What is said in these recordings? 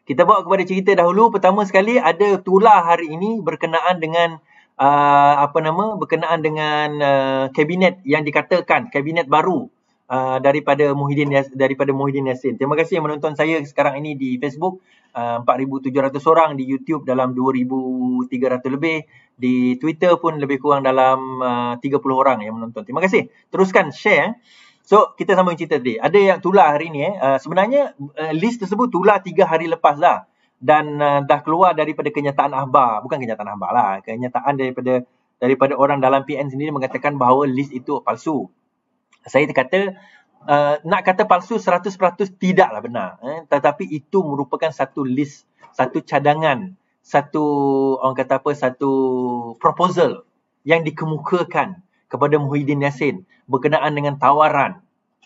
Kita bawa kepada cerita dahulu. Pertama sekali ada tular hari ini berkenaan dengan berkenaan dengan kabinet yang dikatakan kabinet baru daripada Muhyiddin Yassin. Terima kasih yang menonton saya sekarang ini di Facebook, 4,700 orang, di YouTube dalam 2,300 lebih, di Twitter pun lebih kurang dalam 30 orang yang menonton. Terima kasih. Teruskan share. So, kita sambung cerita tadi. Ada yang tular hari ni. Sebenarnya, list tersebut tular 3 hari lepas dah. Dan dah keluar daripada kenyataan akhbar. Bukan kenyataan akhbar lah. Kenyataan daripada orang dalam PN sendiri mengatakan bahawa list itu palsu. Saya kata, nak kata palsu 100% tidaklah benar. Tetapi itu merupakan satu list, satu cadangan, satu proposal yang dikemukakan kepada Muhyiddin Yassin berkenaan dengan tawaran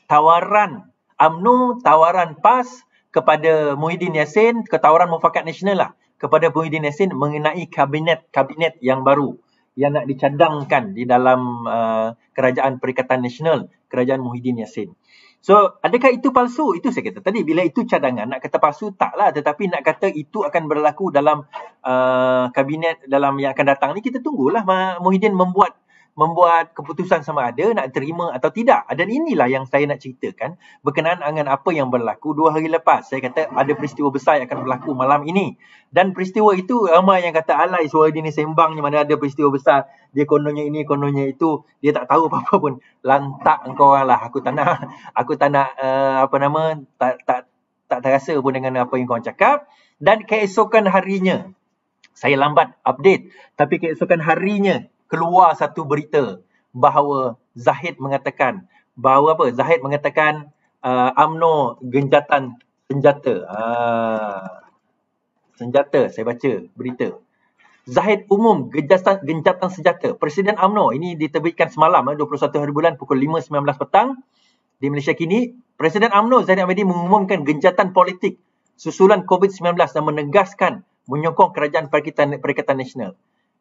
UMNO, tawaran PAS kepada Muhyiddin Yassin, tawaran Mufakat Nasional lah kepada Muhyiddin Yassin mengenai kabinet yang baru yang nak dicadangkan di dalam Kerajaan Perikatan Nasional, Kerajaan Muhyiddin Yassin. So, adakah itu palsu? Itu saya kata tadi, bila itu cadangan, nak kata palsu taklah, tetapi nak kata itu akan berlaku dalam kabinet dalam yang akan datang ni, kita tunggulah Muhyiddin membuat keputusan sama ada nak terima atau tidak. Dan inilah yang saya nak ceritakan berkenaan dengan apa yang berlaku 2 hari lepas. Saya kata ada peristiwa besar yang akan berlaku malam ini. Dan peristiwa itu ramai yang kata alai suara dia ni sembang, mana ada peristiwa besar. Dia kononnya ini, kononnya itu. Dia tak tahu apa-apa pun. Lantak engkau orang lah. Aku tak nak tak terasa pun dengan apa yang kau cakap. Dan keesokan harinya, saya lambat update, tapi keesokan harinya keluar satu berita bahawa Zahid mengatakan UMNO gencatan senjata. Senjata, saya baca berita. Zahid umum gencatan senjata. Presiden UMNO, ini diterbitkan semalam 21 hari bulan pukul 5.19 petang di Malaysia kini. Presiden UMNO Zainud Hamidi mengumumkan gencatan politik susulan COVID-19 dan menegaskan menyokong Kerajaan Perikatan Nasional.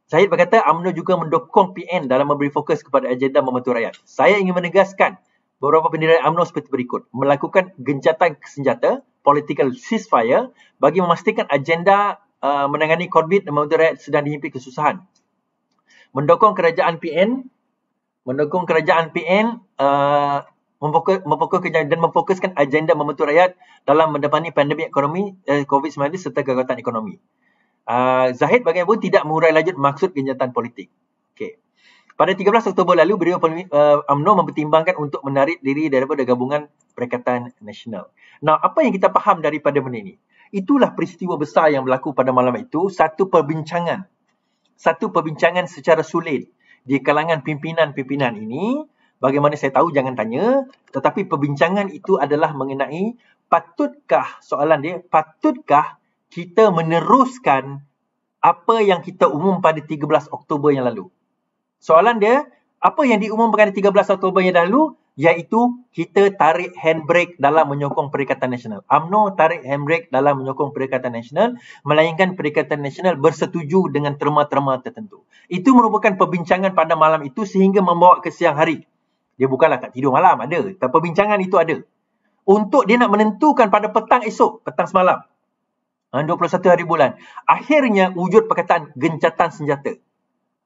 Zahid berkata UMNO juga mendukung PN dalam memberi fokus kepada agenda membantu rakyat. Saya ingin menegaskan beberapa pendirian UMNO seperti berikut. Melakukan gencatan senjata, political ceasefire bagi memastikan agenda menangani COVID dan membantu rakyat sedang dihimpikan kesusahan. Mendukung kerajaan PN memfokuskan agenda membantu rakyat dalam mendepani pandemik ekonomi COVID-19 serta kegagalan ekonomi. Zahid bagaimanapun tidak mengurai lanjut maksud gencatan politik. Okay. Pada 13 Oktober lalu, beliau UMNO mempertimbangkan untuk menarik diri daripada Gabungan Perikatan Nasional. Nah, apa yang kita faham daripada benda ini? Itulah peristiwa besar yang berlaku pada malam itu, satu perbincangan secara sulit di kalangan pimpinan-pimpinan ini. Bagaimana saya tahu, jangan tanya. Tetapi perbincangan itu adalah mengenai patutkah kita meneruskan apa yang kita umum pada 13 Oktober yang lalu. Soalan dia, apa yang diumumkan pada 13 Oktober yang lalu? Iaitu kita tarik handbrake dalam menyokong Perikatan Nasional. UMNO tarik handbrake dalam menyokong Perikatan Nasional, melainkan Perikatan Nasional bersetuju dengan terma-terma tertentu. Itu merupakan perbincangan pada malam itu sehingga membawa ke siang hari. Dia bukanlah tak tidur malam, ada. Tapi perbincangan itu ada. Untuk dia nak menentukan pada petang semalam. 21 hari bulan. Akhirnya wujud perkataan gencatan senjata.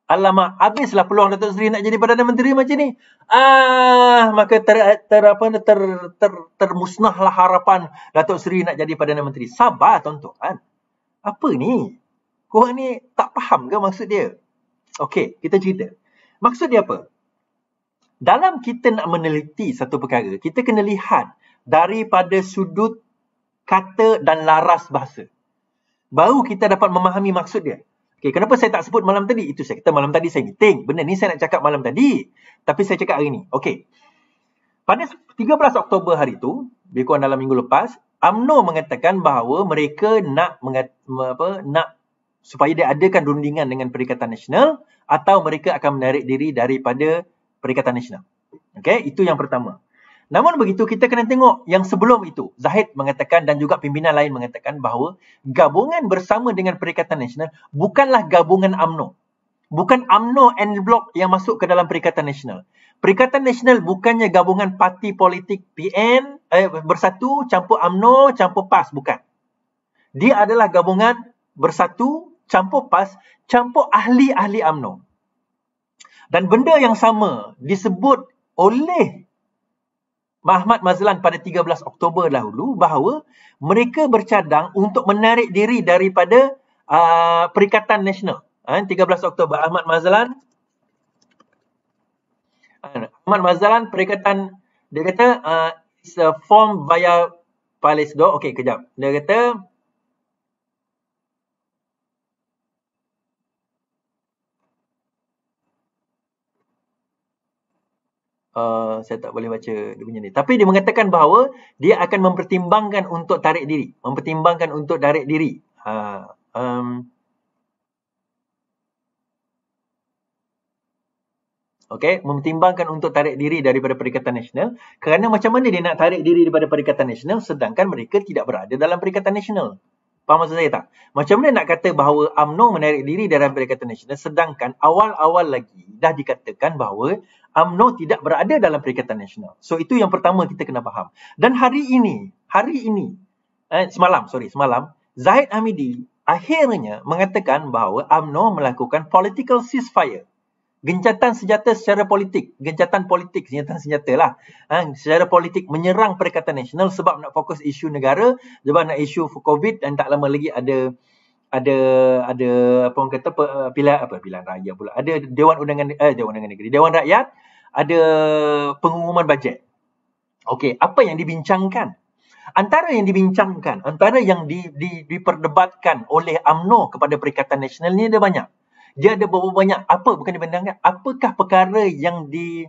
Alamak, habislah peluang Datuk Seri nak jadi Perdana Menteri macam ni. Maka termusnahlah harapan Datuk Seri nak jadi Perdana Menteri. Sabar tuan-tuan. Apa ni? Korang ni tak faham ke maksud dia? Okey, kita cerita. Maksud dia apa? Dalam kita nak meneliti satu perkara, kita kena lihat daripada sudut kata dan laras bahasa. Baru kita dapat memahami maksud dia. Okay, kenapa saya tak sebut malam tadi? Itu saya kata malam tadi saya meeting. Benda ni saya nak cakap malam tadi. Tapi saya cakap hari ni. Okey. Pada 13 Oktober hari itu, lebih kurang dalam minggu lepas, UMNO mengatakan bahawa mereka nak supaya dia adakan rundingan dengan Perikatan Nasional atau mereka akan menarik diri daripada Perikatan Nasional. Okey, itu yang pertama. Namun begitu, kita kena tengok yang sebelum itu. Zahid mengatakan dan juga pimpinan lain mengatakan bahawa gabungan bersama dengan Perikatan Nasional bukanlah gabungan UMNO. Bukan UMNO en bloc yang masuk ke dalam Perikatan Nasional. Perikatan Nasional bukannya gabungan parti politik PN bersatu, campur UMNO, campur PAS. Bukan. Dia adalah gabungan bersatu, campur PAS, campur ahli-ahli UMNO. Dan benda yang sama disebut oleh Ahmad Mazlan pada 13 Oktober dahulu bahawa mereka bercadang untuk menarik diri daripada Perikatan Nasional. 13 Oktober Ahmad Mazlan Perikatan, dia kata it's a form via Palesdo. Okey, kejap. Dia kata saya tak boleh baca dia punya ni. Tapi dia mengatakan bahawa dia akan mempertimbangkan untuk tarik diri. Mempertimbangkan untuk tarik diri. Okey, mempertimbangkan untuk tarik diri daripada Perikatan Nasional. Kerana macam mana dia nak tarik diri daripada Perikatan Nasional sedangkan mereka tidak berada dalam Perikatan Nasional? Faham maksud saya tak? Macam mana nak kata bahawa UMNO menarik diri dalam Perikatan Nasional sedangkan awal-awal lagi dah dikatakan bahawa UMNO tidak berada dalam Perikatan Nasional. So itu yang pertama kita kena faham. Dan hari ini, semalam, Zahid Hamidi akhirnya mengatakan bahawa UMNO melakukan political ceasefire. Gencatan senjata secara politik. Senjata lah. Secara politik menyerang Perikatan Nasional sebab nak fokus isu negara, sebab nak isu COVID dan tak lama lagi ada apa orang kata pilihan raya pula. Ada Dewan Negeri, Dewan Rakyat, ada pengumuman bajet. Okey, apa yang dibincangkan? Antara yang diperdebatkan oleh UMNO kepada Perikatan Nasional ni ada banyak. Dia ada beberapa banyak. Bukan dibandangkan. Apakah perkara yang dia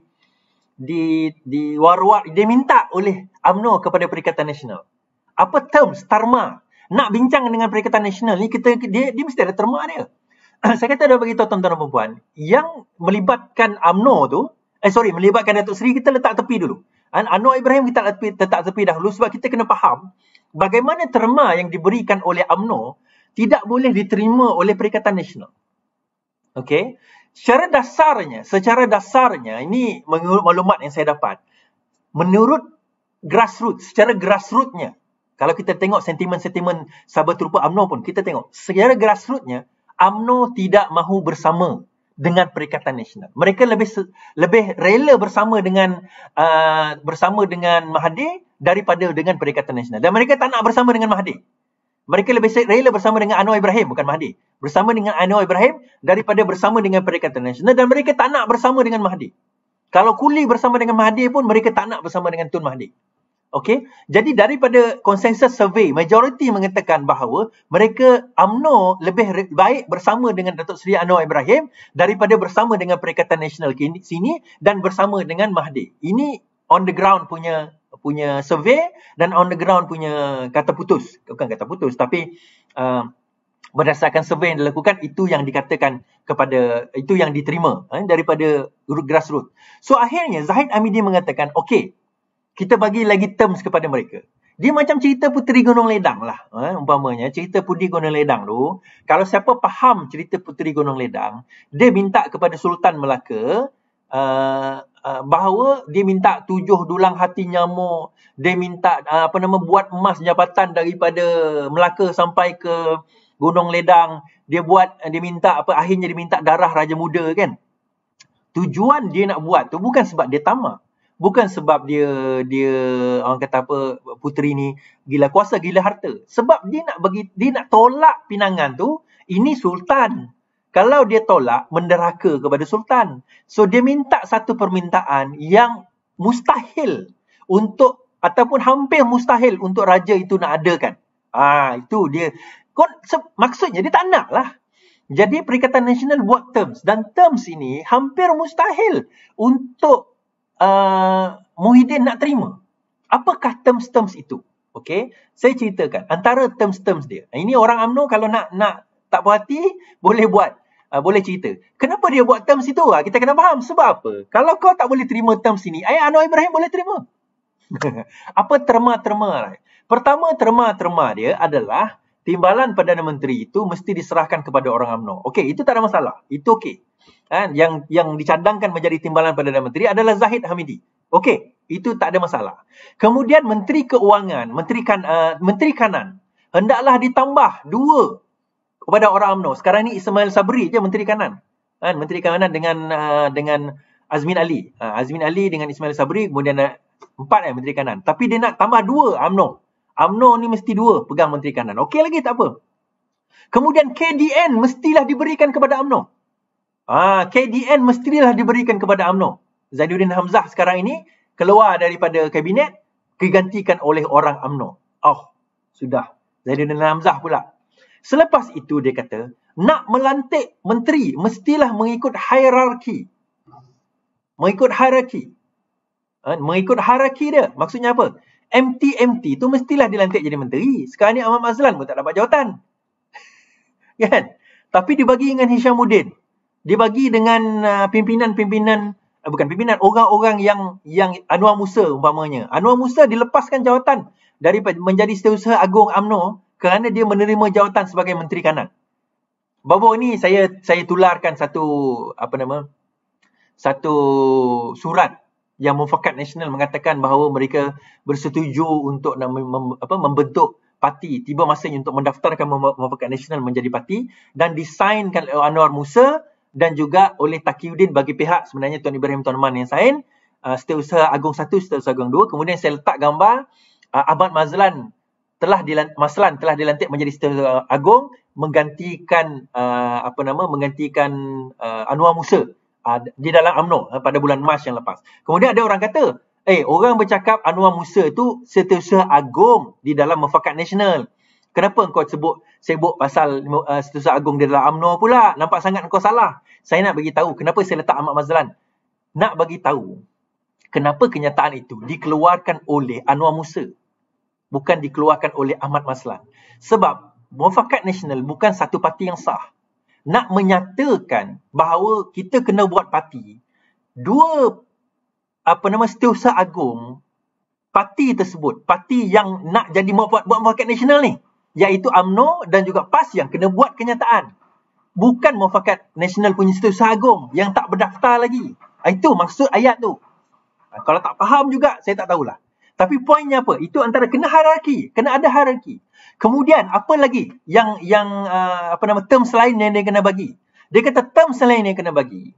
minta oleh UMNO kepada Perikatan Nasional? Apa terms, terma? Nak bincang dengan Perikatan Nasional ni, dia mesti ada terma dia. Saya kata dah bagi tahu tuan-tuan dan puan-puan, yang melibatkan UMNO tu, melibatkan Datuk Seri, kita letak tepi dulu. Anwar Ibrahim kita letak tepi dahulu sebab kita kena faham bagaimana terma yang diberikan oleh UMNO tidak boleh diterima oleh Perikatan Nasional. Okey, secara dasarnya ini maklumat yang saya dapat. Menurut secara grassrootsnya, kalau kita tengok sentimen-sentimen sahabat terupa UMNO pun, kita tengok secara grassrootsnya UMNO tidak mahu bersama dengan Perikatan Nasional. Mereka lebih rela bersama dengan Mahathir daripada dengan Perikatan Nasional. Dan mereka tak nak bersama dengan Mahathir. Mereka lebih rela bersama dengan Anwar Ibrahim, bukan Mahathir. Bersama dengan Anwar Ibrahim daripada bersama dengan Perikatan Nasional, dan mereka tak nak bersama dengan Mahathir. Kalau Kuli bersama dengan Mahathir pun mereka tak nak bersama dengan Tun Mahathir. Okey, jadi daripada konsensus survey, majoriti mengatakan bahawa mereka UMNO lebih baik bersama dengan Datuk Seri Anwar Ibrahim daripada bersama dengan Perikatan Nasional sini dan bersama dengan Mahathir. Ini on the ground punya survey dan on the ground punya kata putus. Bukan kata putus, tapi berdasarkan survey yang dilakukan, itu yang dikatakan itu yang diterima daripada grassroots. So akhirnya Zahid Hamidi mengatakan, okey, kita bagi lagi terms kepada mereka. Dia macam cerita Puteri Gunung Ledang lah. Umpamanya cerita Puteri Gunung Ledang tu, kalau siapa faham cerita Puteri Gunung Ledang, dia minta kepada Sultan Melaka bahawa dia minta 7 dulang hati nyamuk, dia minta buat emas jabatan daripada Melaka sampai ke Gunung Ledang, akhirnya dia minta darah Raja Muda kan. Tujuan dia nak buat tu bukan sebab dia tamak, bukan sebab dia orang kata puteri ni gila kuasa, gila harta, sebab dia nak tolak pinangan tu. Ini sultan. Kalau dia tolak, menderhaka kepada sultan. So dia minta satu permintaan yang mustahil ataupun hampir mustahil untuk raja itu nak adakan. Itu dia. Maksudnya dia tak nak lah. Jadi Perikatan Nasional buat terms, dan terms ini hampir mustahil untuk Muhyiddin nak terima. Apakah terms-terms itu? Okey, saya ceritakan antara terms-terms dia. Ini orang UMNO kalau nak tak puas hati boleh buat. Boleh cerita. Kenapa dia buat terms itu? Kita kena faham. Sebab apa? Kalau kau tak boleh terima terms ini, Anwar Ibrahim boleh terima. Apa terma-terma? Pertama, terma-terma dia adalah timbalan Perdana Menteri itu mesti diserahkan kepada orang UMNO. Okey, itu tak ada masalah. Itu okey. Yang dicadangkan menjadi timbalan Perdana Menteri adalah Zahid Hamidi. Okey, itu tak ada masalah. Kemudian Menteri Keuangan, Menteri Kanan hendaklah ditambah 2 kepada orang UMNO. Sekarang ni Ismail Sabri je Menteri Kanan. Menteri Kanan dengan Azmin Ali. Azmin Ali dengan Ismail Sabri, kemudian 4 Menteri Kanan. Tapi dia nak tambah 2 UMNO. UMNO ni mesti 2 pegang Menteri Kanan. Okey lagi, tak apa. Kemudian KDN mestilah diberikan kepada UMNO. KDN mestilah diberikan kepada UMNO. Zainuddin Hamzah sekarang ini keluar daripada kabinet, digantikan oleh orang UMNO. Sudah. Zainuddin Hamzah pula. Selepas itu dia kata, nak melantik menteri mestilah mengikut hierarki. Mengikut hierarki. Mengikut hierarki dia. Maksudnya apa? MT tu mestilah dilantik jadi menteri. Sekarang ni Ahmad Mazlan pun tak dapat jawatan. Kan? Tapi dibagi dengan Hishamuddin. Dibagi dengan bukan pimpinan, orang-orang yang Anwar Musa umpamanya. Anwar Musa dilepaskan jawatan daripada menjadi Setiausaha Agung UMNO kerana dia menerima jawatan sebagai Menteri Kanan. Baru ni saya tularkan satu surat yang Mufakat Nasional mengatakan bahawa mereka bersetuju untuk membentuk parti, tiba masanya untuk mendaftarkan Mufakat Nasional menjadi parti, dan disainkan oleh Anwar Musa dan juga oleh Taqiyuddin bagi pihak sebenarnya Tuan Ibrahim Tuan Man yang sign, Setiausaha Agung 1, Setiausaha Agung 2. Kemudian saya letak gambar Ahmad Mazlan telah dilantik menjadi Setiausaha Agung menggantikan Anwar Musa di dalam UMNO pada bulan Mac yang lepas. Kemudian ada orang kata, orang bercakap Anwar Musa tu Setiausaha Agung di dalam Mufakat Nasional. Kenapa kau sebut pasal Setiausaha Agung di dalam UMNO pula? Nampak sangat kau salah. Saya nak bagi tahu kenapa saya letak Ahmad Mazlan. Nak bagi tahu kenapa kenyataan itu dikeluarkan oleh Anwar Musa, bukan dikeluarkan oleh Ahmad Mazlan. Sebab Mufakat Nasional bukan satu parti yang sah. Nak menyatakan bahawa kita kena buat parti, 2 Setiausaha Agung parti tersebut, parti yang nak jadi buat Mufakat Nasional ni, iaitu UMNO dan juga PAS yang kena buat kenyataan. Bukan Mufakat Nasional punya Setiausaha Agung yang tak berdaftar lagi. Itu maksud ayat tu. Kalau tak faham juga, saya tak tahulah. Tapi poinnya apa? Itu antara kena hierarki, kena ada hierarki. Kemudian apa lagi yang term selain yang dia kena bagi? Dia kata term selain yang kena bagi.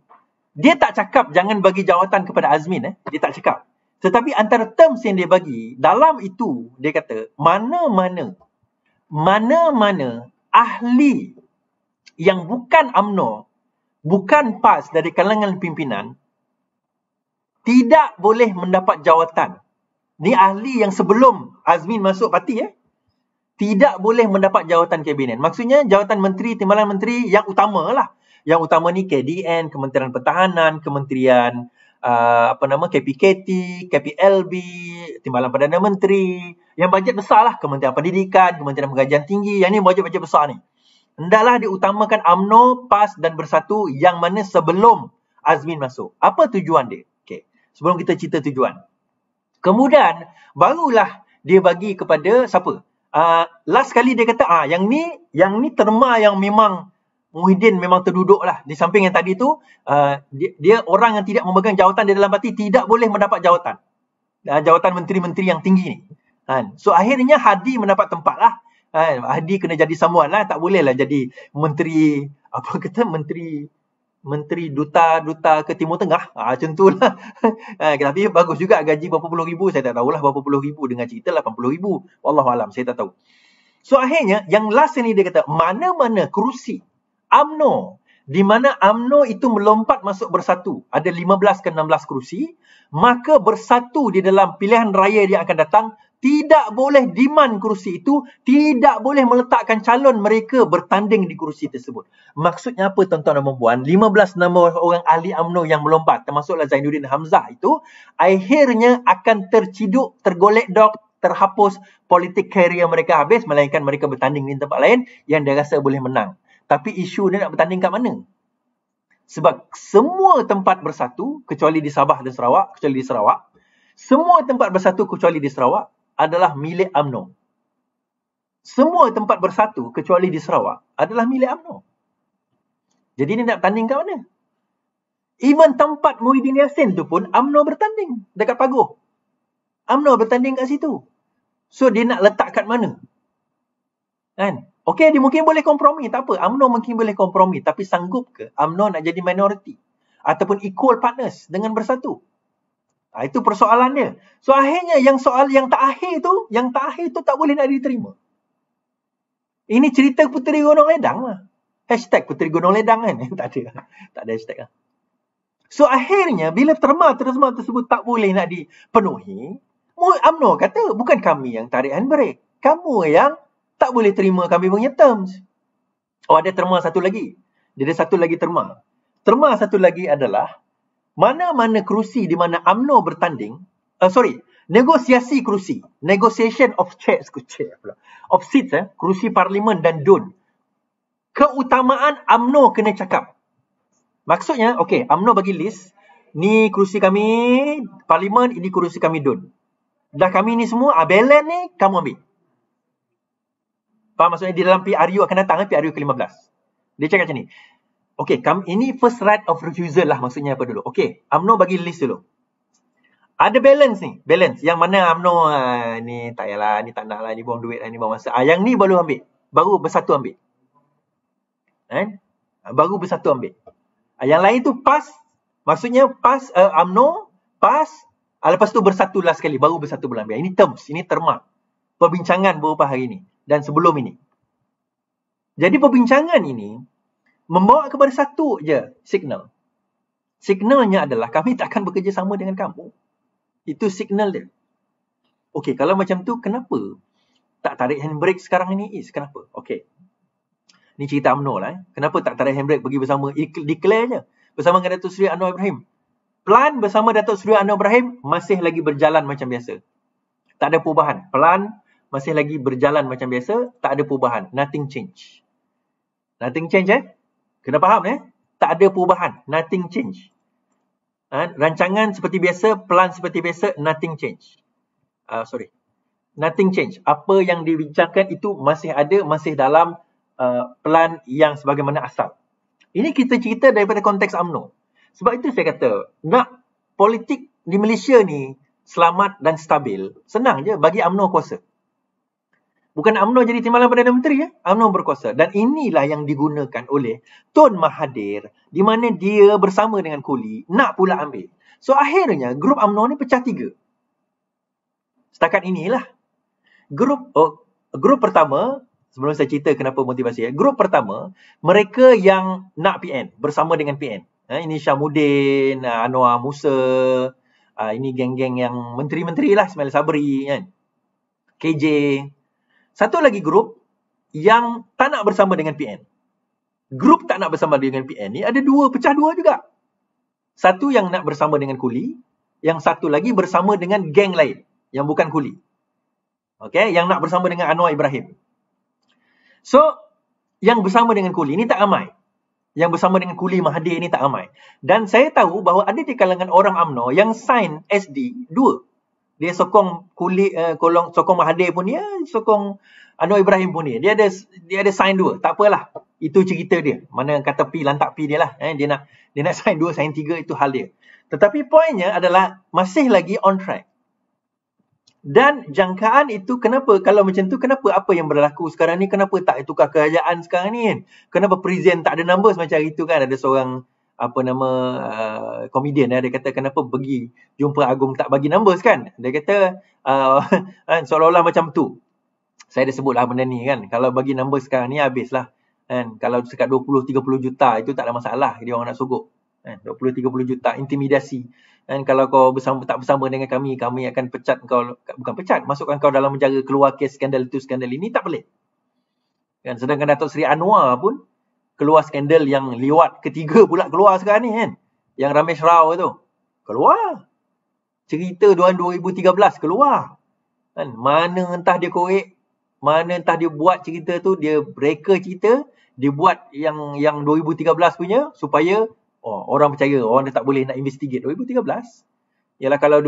Dia tak cakap jangan bagi jawatan kepada Azmin, dia tak cakap. Tetapi antara terms yang dia bagi, dalam itu dia kata mana-mana ahli yang bukan UMNO, bukan PAS dari kalangan pimpinan, tidak boleh mendapat jawatan. Ni ahli yang sebelum Azmin masuk parti, tidak boleh mendapat jawatan kabinet. Maksudnya jawatan menteri, timbalan menteri yang utama lah. Yang utama ni KDN, Kementerian Pertahanan, Kementerian KPKT, KPLB, Timbalan Perdana Menteri. Yang bajet besar lah, Kementerian Pendidikan, Kementerian Pengajian Tinggi. Yang ni bajet-bajet besar ni. Hendaklah diutamakan UMNO, PAS dan Bersatu yang mana sebelum Azmin masuk. Apa tujuan dia? Sebelum kita cerita tujuan. Kemudian, barulah dia bagi kepada siapa? Last kali dia kata, yang ni terma yang memang Muhyiddin memang terduduk lah. Di samping yang tadi tu, dia orang yang tidak memegang jawatan di dalam parti tidak boleh mendapat jawatan. Jawatan menteri-menteri yang tinggi ni. So, akhirnya Hadi mendapat tempat lah. Hadi kena jadi someone lah. Tak boleh lah jadi menteri, menteri duta ke Timur Tengah. Macam tu lah. Tapi bagus juga gaji berapa puluh ribu. Saya tak tahulah berapa puluh ribu. Dengan cerita 80 ribu. Wallahualam, saya tak tahu. So akhirnya yang last ni dia kata, mana-mana kerusi UMNO, di mana UMNO itu melompat masuk Bersatu, ada 15 ke 16 kerusi, maka Bersatu di dalam pilihan raya yang akan datang tidak boleh demand kerusi itu, tidak boleh meletakkan calon mereka bertanding di kerusi tersebut. Maksudnya apa tuan-tuan dan puan? 15 nama orang ahli UMNO yang melompat, termasuklah Zainuddin Hamzah itu, akhirnya akan terciduk, tergolek dok, terhapus politik karier mereka habis, melainkan mereka bertanding di tempat lain yang dia rasa boleh menang. Tapi isu dia nak bertanding kat mana? Sebab semua tempat Bersatu, kecuali di Sabah dan Sarawak, semua tempat Bersatu kecuali di Sarawak adalah milik UMNO. Semua tempat Bersatu kecuali di Sarawak adalah milik UMNO. Jadi dia nak bertanding kat mana? Even tempat Muhyiddin Yassin tu pun UMNO bertanding dekat Paguh. UMNO bertanding kat situ. So dia nak letak kat mana? Kan? Okey, dia mungkin boleh kompromi, tak apa. UMNO mungkin boleh kompromi, tapi sanggup ke UMNO nak jadi minority ataupun equal partners dengan Bersatu? Itu persoalan dia. So akhirnya soal yang tak akhir tu tak boleh nak diterima. Ini cerita Puteri Gunung Ledang lah. Hashtag Puteri Gunung Ledang kan? Tak ada hashtag lah. So akhirnya bila terma tersebut tak boleh nak dipenuhi, UMNO kata bukan kami yang tarik handbrake. Kamu yang tak boleh terima kami punya terms. Ada terma satu lagi. Dia ada satu lagi terma. Terma satu lagi adalah mana-mana kerusi di mana UMNO bertanding, negosiasi kerusi, negotiation of chairs, of seats, kerusi parlimen dan DUN. Keutamaan UMNO kena cakap. Maksudnya, okey, UMNO bagi list, ni kerusi kami parlimen, ini kerusi kami DUN. Dah kami ni semua, balance ni kamu ambil. Faham maksudnya? Di dalam PRU akan datang, PRU ke-15. Dia cakap macam ni. Okey, ini first right of refusal lah maksudnya apa dulu. Okey, UMNO bagi list dulu. Ada balance ni, balance. Yang mana UMNO, ni tak payahlah, ni tak nak lah, ni buang duit lah, ni buang masa. Yang ni baru ambil. Baru Bersatu ambil. Baru Bersatu ambil. Yang lain tu pass, maksudnya pass UMNO, pass, lepas tu Bersatu lah sekali, baru Bersatu boleh ambil. Ini terms, ini terma. Perbincangan beberapa hari ni dan sebelum ini. Jadi perbincangan ini membawa kepada satu je signal. Signalnya adalah kami tak akan bekerjasama dengan kamu. Itu signal dia. Okey, kalau macam tu kenapa tak tarik handbrake sekarang ini? Kenapa? Okey. Ni cerita UMNO lah. Kenapa tak tarik handbrake pergi bersama, declare je. Bersama dengan Datuk Seri Anwar Ibrahim. Plan bersama Datuk Seri Anwar Ibrahim masih lagi berjalan macam biasa. Tak ada perubahan. Plan masih lagi berjalan macam biasa. Tak ada perubahan. Nothing change. Nothing change Kena faham tak ada perubahan, nothing change. Rancangan seperti biasa, plan seperti biasa, nothing change. Nothing change. Apa yang dibincangkan itu masih ada, masih dalam plan yang sebagaimana asal. Ini kita cerita daripada konteks UMNO. Sebab itu saya kata, nak politik di Malaysia ni selamat dan stabil, senang je bagi UMNO kuasa. Bukan UMNO jadi timbalan Perdana Menteri, UMNO berkuasa. Dan inilah yang digunakan oleh Tun Mahathir, di mana dia bersama dengan Kuli nak pula ambil. So akhirnya grup UMNO ni pecah 3. Setakat inilah. Grup pertama, sebelum saya cerita kenapa motivasi, grup pertama, mereka yang nak PN, bersama dengan PN. Ini Syahmudin, Anwar Musa, ini geng-geng yang menteri-menteri lah, Ismail Sabri, kan? KJ. Satu lagi grup yang tak nak bersama dengan PN. Grup tak nak bersama dengan PN ni ada pecah dua juga. Satu yang nak bersama dengan Kuli, yang satu lagi bersama dengan geng lain yang bukan Kuli. Okey, yang nak bersama dengan Anwar Ibrahim. So, yang bersama dengan Kuli ni tak ramai. Yang bersama dengan Kuli Mahathir ni tak ramai. Dan saya tahu bahawa ada di kalangan orang UMNO yang sign SD 2. Dia sokong Kuli, sokong Mahathir pun dia, sokong Anwar Ibrahim pun dia. Dia ada sign 2. Tak apalah. Itu cerita dia. Mana kata pi lantak pi dia lah. Dia nak sign 2, sign 3, itu hal dia. Tetapi poinnya adalah masih lagi on track. Dan jangkaan itu kenapa, kalau macam tu, kenapa apa yang berlaku sekarang ni, kenapa tak tukar kerajaan sekarang ni kan? Kenapa present tak ada numbers macam itu kan? Ada seorang komedian dia kata kenapa pergi jumpa Agong tak bagi numbers kan? Dia kata seolah-olah macam tu. Saya dah sebutlah benda ni kan. Kalau bagi numbers sekarang ni habislah. Kan? Kalau dekat 20-30 juta itu tak ada masalah. Dia orang nak sogok. 20-30 juta intimidasi. Dan kalau kau tak bersama dengan kami akan pecat kau, bukan pecat, masukkan kau dalam penjara, keluar kes skandal itu, skandal ini, tak boleh. Kan? Sedangkan Datuk Seri Anwar pun keluar skandal yang liwat ketiga pula keluar sekarang ni kan. Yang Ramesh Rao tu keluar. Cerita 2013 keluar. Kan? Mana entah dia korek, mana entah dia buat cerita tu, dia reka cerita, dia buat yang 2013 punya supaya orang percaya, orang dah tak boleh nak investigate 2013. Yalah kalau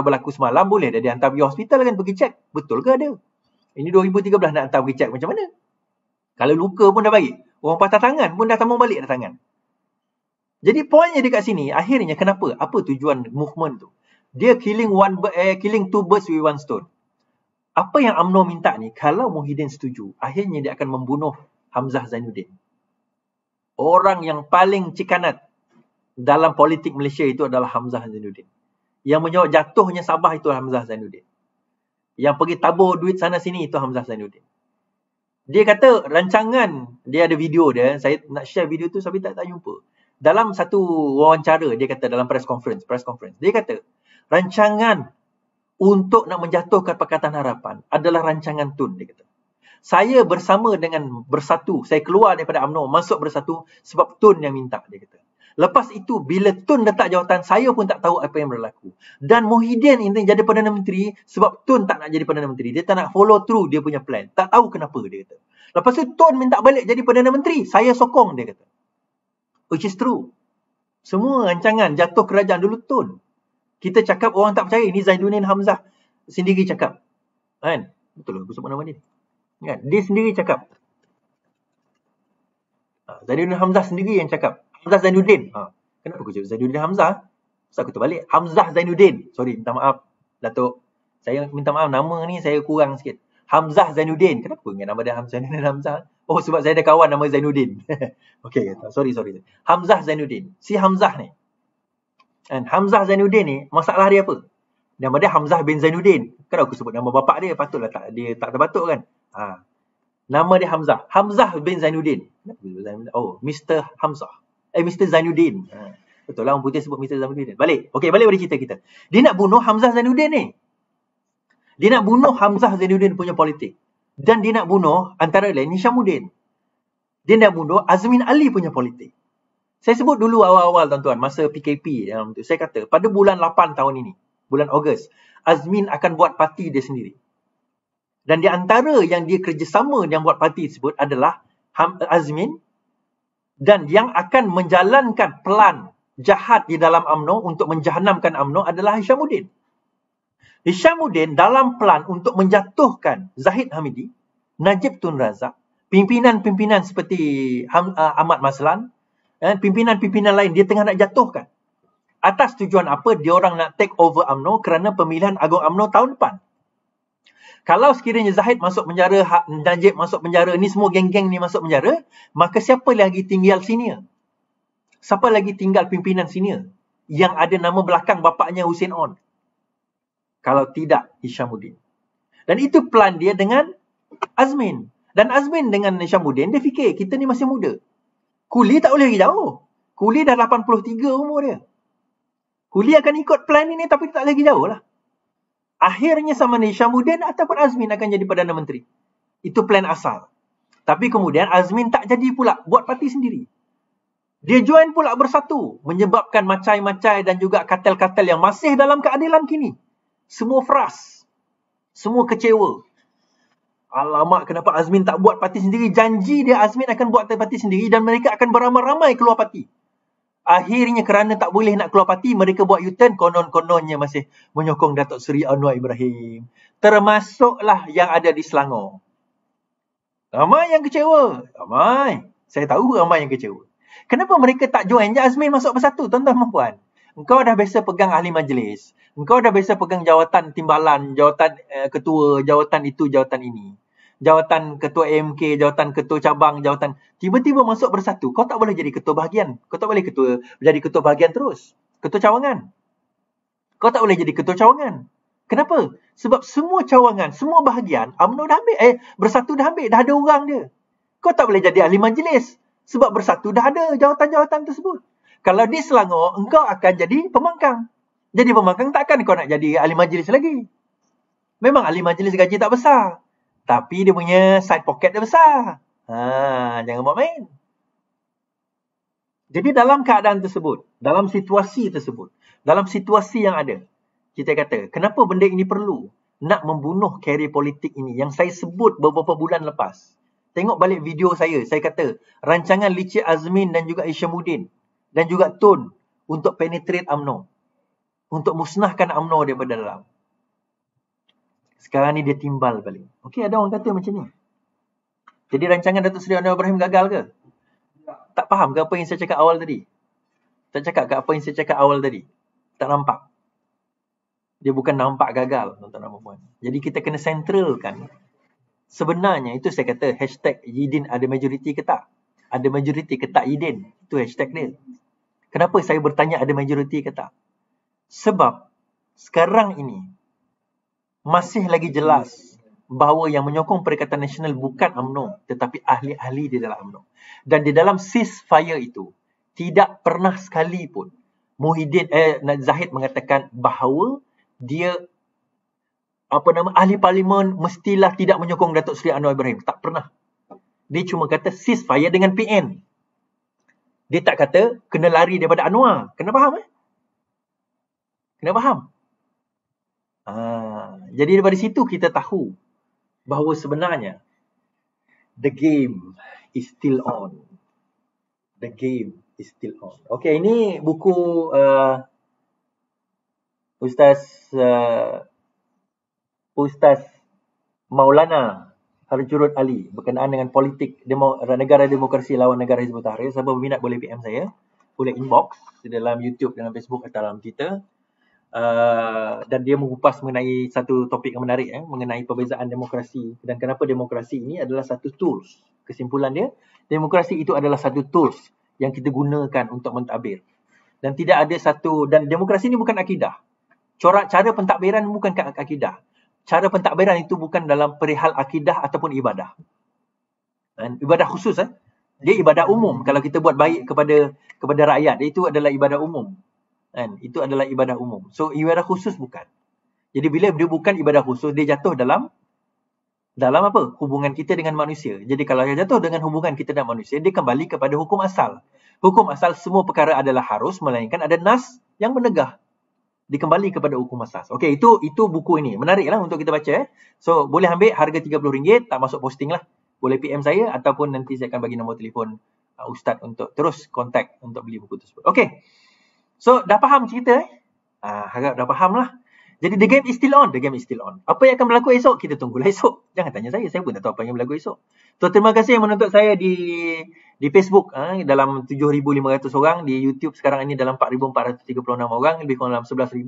berlaku semalam boleh dah dia hantar pergi hospital kan, pergi check. Betul ke ada? Ini 2013 nak hantar pergi check macam mana? Kalau luka pun dah bagi. Orang patah tangan pun dah sambung balik dah tangan. Jadi poinnya dekat sini, akhirnya kenapa? Apa tujuan movement tu? Dia killing two birds with one stone. Apa yang UMNO minta ni, kalau Muhyiddin setuju, akhirnya dia akan membunuh Hamzah Zainuddin. Orang yang paling cikanat dalam politik Malaysia itu adalah Hamzah Zainuddin. Yang menyebabkan jatuhnya Sabah itu Hamzah Zainuddin. Yang pergi tabur duit sana sini itu Hamzah Zainuddin. Dia kata rancangan, dia ada video dia, saya nak share video tu tapi tak jumpa. Dalam satu wawancara dia kata dalam press conference, dia kata rancangan untuk nak menjatuhkan Pakatan Harapan adalah rancangan Tun, dia kata. Saya bersama dengan Bersatu, saya keluar daripada UMNO, masuk Bersatu sebab Tun yang minta, dia kata. Lepas itu, bila Tun letak jawatan, saya pun tak tahu apa yang berlaku. Dan Muhyiddin ini jadi Perdana Menteri sebab Tun tak nak jadi Perdana Menteri. Dia tak nak follow through dia punya plan. Tak tahu kenapa, dia kata. Lepas itu, Tun minta balik jadi Perdana Menteri. Saya sokong, dia kata. Which is true. Semua rancangan jatuh kerajaan dulu Tun. Kita cakap orang tak percaya. Ini Zainuddin Hamzah sendiri cakap. Kan? Betul lah, aku sebut nama dia. Kan? Dia sendiri cakap. Zainuddin Hamzah sendiri yang cakap. Hamzah Zainuddin. Kenapa aku cakap Zainuddin Hamzah? Sebab aku terbalik. Hamzah Zainuddin. Sorry, minta maaf. Datuk. Saya minta maaf. Nama ni saya kurang sikit. Hamzah Zainuddin. Kenapa ingat nama dia Zainuddin Hamzah? Oh, sebab saya ada kawan nama Zainuddin. Okay, sorry. Hamzah Zainuddin. Si Hamzah ni. And Hamzah Zainuddin ni, masalah dia apa? Nama dia Hamzah bin Zainuddin. Kalau aku sebut nama bapak dia, patutlah dia tak terbatuk kan? Nama dia Hamzah. Hamzah bin Zainuddin. Oh, Mr. Hamzah. Mr. Zainuddin. Betul lah, orang putih sebut Mr. Zainuddin. Balik pada cerita kita. Dia nak bunuh Hamzah Zainuddin ni. Dia nak bunuh Hamzah Zainuddin punya politik. Dan dia nak bunuh antara lain Hishamuddin. Dia nak bunuh Azmin Ali punya politik. Saya sebut dulu awal-awal tuan-tuan, masa PKP dalam tu. Saya kata, pada bulan 8 tahun ini, bulan Ogos, Azmin akan buat parti dia sendiri. Dan di antara yang dia kerjasama yang buat parti tersebut adalah Azmin, dan yang akan menjalankan plan jahat di dalam UMNO untuk menjahanamkan UMNO adalah Hishamuddin. Hishamuddin dalam plan untuk menjatuhkan Zahid Hamidi, Najib Tun Razak, pimpinan-pimpinan seperti Ahmad Maslan, dan pimpinan-pimpinan lain dia tengah nak jatuhkan. Atas tujuan apa? Dia orang nak take over UMNO kerana pemilihan agung UMNO tahun depan. Kalau sekiranya Zahid masuk penjara, Najib masuk penjara, ni semua geng-geng ni masuk penjara, maka siapa lagi tinggal senior? Siapa lagi tinggal pimpinan senior? Yang ada nama belakang bapaknya Hussein On. Kalau tidak, Hishamuddin. Dan itu plan dia dengan Azmin. Dan Azmin dengan Hishamuddin, dia fikir, kita ni masih muda. Kuli tak boleh pergi jauh. Kuli dah 83 umur dia. Kuli akan ikut plan ini tapi tak lagi jauh lah. Akhirnya sama ni Hishamuddin ataupun Azmin akan jadi Perdana Menteri. Itu plan asal. Tapi kemudian Azmin tak jadi pula buat parti sendiri. Dia join pula Bersatu. Menyebabkan macai-macai dan juga kartel-kartel yang masih dalam keadilan kini. Semua frust. Semua kecewa. Alamak, kenapa Azmin tak buat parti sendiri? Janji dia Azmin akan buat parti sendiri dan mereka akan beramai-ramai keluar parti. Akhirnya kerana tak boleh nak keluar parti, mereka buat U-turn, konon-kononnya masih menyokong Datuk Seri Anwar Ibrahim. Termasuklah yang ada di Selangor. Ramai yang kecewa. Ramai. Saya tahu ramai yang kecewa. Kenapa mereka tak join je Azmin masuk Bersatu, tuan-tuan dan puan? Engkau dah biasa pegang ahli majlis. Engkau dah biasa pegang jawatan timbalan, jawatan ketua, jawatan itu, jawatan ini. Jawatan ketua AMK, jawatan ketua cabang, jawatan. Tiba-tiba masuk Bersatu. Kau tak boleh jadi ketua bahagian. Kau tak boleh jadi ketua bahagian terus. Ketua cawangan. Kau tak boleh jadi ketua cawangan. Kenapa? Sebab semua cawangan, semua bahagian, UMNO dah ambil. Bersatu dah ambil. Dah ada orang dia. Kau tak boleh jadi ahli majlis. Sebab Bersatu dah ada jawatan-jawatan tersebut. Kalau di Selangor, engkau akan jadi pembangkang. Jadi pembangkang takkan kau nak jadi ahli majlis lagi. Memang ahli majlis gaji tak besar. Tapi dia punya side pocket dia besar. Jangan buat main. Jadi dalam keadaan tersebut, dalam situasi tersebut, dalam situasi yang ada, kita kata, kenapa benda ini perlu? Nak membunuh karier politik ini yang saya sebut beberapa bulan lepas. Tengok balik video saya kata, rancangan licik Azmin dan juga Hishamuddin dan juga Tun untuk penetrate UMNO. Untuk musnahkan UMNO daripada dalam. Sekarang ni dia timbal balik. Okey, ada orang kata macam ni. Jadi rancangan Datuk Seri Anwar Ibrahim gagal ke? Tak faham ke apa yang saya cakap awal tadi? Tak cakap ke apa yang saya cakap awal tadi? Tak nampak? Dia bukan nampak gagal, tuan-tuan dan puan. Jadi kita kena centralkan. Sebenarnya itu saya kata hashtag Yidin ada majoriti ke tak? Ada majoriti ke tak Yidin? Itu hashtag dia. Kenapa saya bertanya ada majoriti ke tak? Sebab sekarang ini masih lagi jelas bahawa yang menyokong Perikatan Nasional bukan UMNO, tetapi ahli-ahli di dalam UMNO. Dan di dalam ceasefire itu, tidak pernah sekali pun Zahid mengatakan bahawa dia ahli parlimen mestilah tidak menyokong Datuk Seri Anwar Ibrahim. Tak pernah. Dia cuma kata ceasefire dengan PN. Dia tak kata kena lari daripada Anwar. Kena faham Kena faham? Jadi daripada situ kita tahu bahawa sebenarnya the game is still on. The game is still on. Okey, ini buku Ustaz Maulana Harjurut Ali berkenaan dengan politik negara demokrasi lawan negara Hizbut Tahrir. Siapa berminat boleh PM saya, boleh inbox di dalam YouTube, dalam Facebook atau dalam Twitter. Dan dia mengupas mengenai satu topik yang menarik mengenai perbezaan demokrasi dan kenapa demokrasi ini adalah satu tools. Kesimpulan dia, demokrasi itu adalah satu tools yang kita gunakan untuk mentadbir. Dan tidak ada satu, dan demokrasi ini bukan akidah. Cara pentadbiran bukan akidah. Cara pentadbiran itu bukan dalam perihal akidah ataupun ibadah. Dan ibadah khusus dia ibadah umum. Kalau kita buat baik kepada rakyat, itu adalah ibadah umum. Itu adalah ibadah umum. So ibadah khusus bukan. Jadi bila dia bukan ibadah khusus, dia jatuh dalam apa? Hubungan kita dengan manusia. Jadi kalau dia jatuh dengan hubungan kita dengan manusia, dia kembali kepada hukum asal. Hukum asal semua perkara adalah harus, melainkan ada nas yang menegah. Dikembali kepada hukum asas. Okey, itu buku ini. Menariklah untuk kita baca. So, boleh ambil harga RM30, tak masuk posting lah. Boleh PM saya ataupun nanti saya akan bagi nombor telefon Ustaz untuk terus kontak untuk beli buku tersebut. Okey. So, dah faham cerita harap dah faham lah. Jadi, the game is still on. The game is still on. Apa yang akan berlaku esok? Kita tunggulah esok. Jangan tanya saya. Saya pun tak tahu apa yang berlaku esok. So, terima kasih yang menonton saya di Facebook dalam 7,500 orang. Di YouTube sekarang ini dalam 4,436 orang. Lebih kurang dalam 11,000.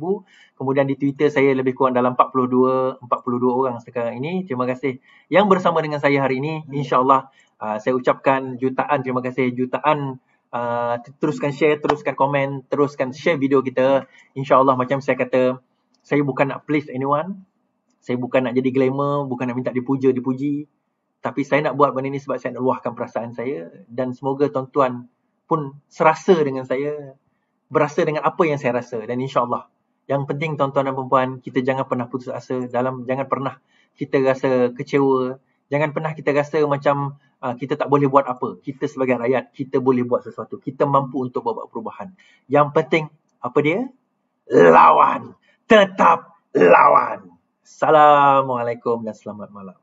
Kemudian di Twitter saya lebih kurang dalam 42 orang sekarang ini. Terima kasih yang bersama dengan saya hari ini. InsyaAllah saya ucapkan jutaan terima kasih. Jutaan teruskan share, teruskan komen, teruskan share video kita. InsyaAllah macam saya kata, saya bukan nak please anyone. Saya bukan nak jadi glamour, bukan nak minta dipuji. Tapi saya nak buat benda ni sebab saya nak luahkan perasaan saya. Dan semoga tuan-tuan pun serasa dengan saya. Berasa dengan apa yang saya rasa. Dan insyaAllah. Yang penting tuan-tuan dan perempuan, kita jangan pernah putus asa. Jangan pernah kita rasa kecewa. Jangan pernah kita rasa macam kita tak boleh buat apa. Kita sebagai rakyat, kita boleh buat sesuatu. Kita mampu untuk buat perubahan. Yang penting, apa dia? Lawan. Tetap lawan. Assalamualaikum dan selamat malam.